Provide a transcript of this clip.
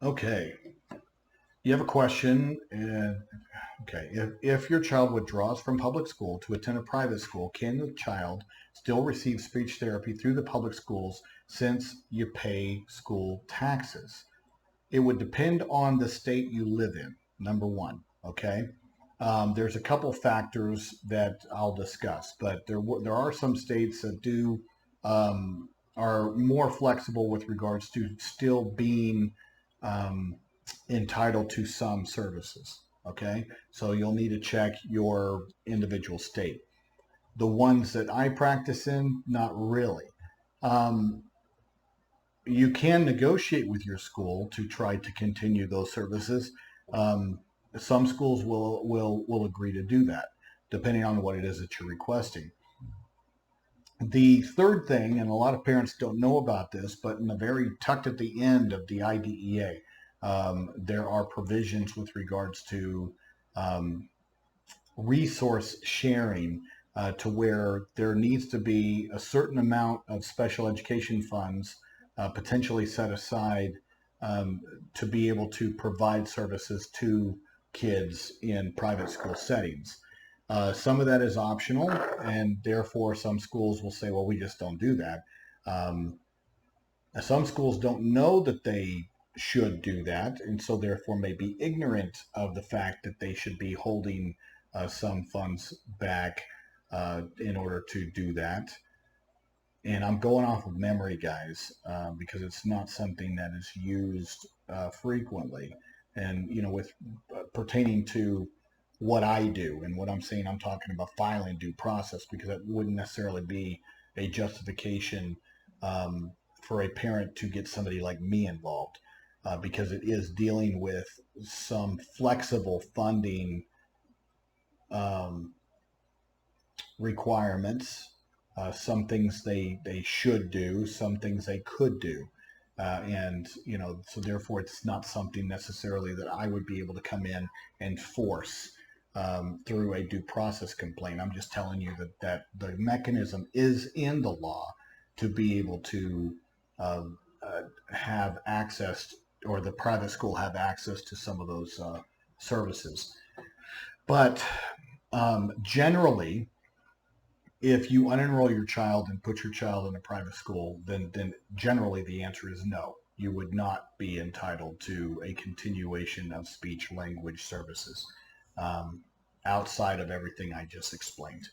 Okay, you have a question. Okay, if your child withdraws from public school to attend a private school, can the child still receive speech therapy through the public schools since you pay school taxes? It would depend on the state you live in, number one. Okay, there's a couple factors that I'll discuss, but there are some states that do are more flexible with regards to still being um, entitled to some services. Okay, so you'll need to check your individual state. The ones that I practice in, not really. Um, you can negotiate with your school to try to continue those services. Um, some schools will agree to do that, depending on what it is that you're requesting. The third thing, and a lot of parents don't know about this, but in the very tucked at the end of the IDEA, there are provisions with regards to um, resource sharing to where there needs to be a certain amount of special education funds potentially set aside um, to be able to provide services to kids in private school settings. Some of that is optional, and therefore some schools will say, well, we just don't do that. Um, some schools don't know that they should do that, and so therefore may be ignorant of the fact that they should be holding some funds back in order to do that. And I'm going off of memory, guys, because it's not something that is used frequently. And, you know, with pertaining to what I do and what I'm saying, I'm talking about filing due process because that wouldn't necessarily be a justification um, for a parent to get somebody like me involved because it is dealing with some flexible funding um, requirements. Some things they should do, some things they could do. And, you know, so therefore it's not something necessarily that I would be able to come in and force through a due process complaint. I'm just telling you that the mechanism is in the law to be able to have access, or the private school have access to some of those services. But generally, if you unenroll your child and put your child in a private school, then generally the answer is no. You would not be entitled to a continuation of speech language services outside of everything I just explained.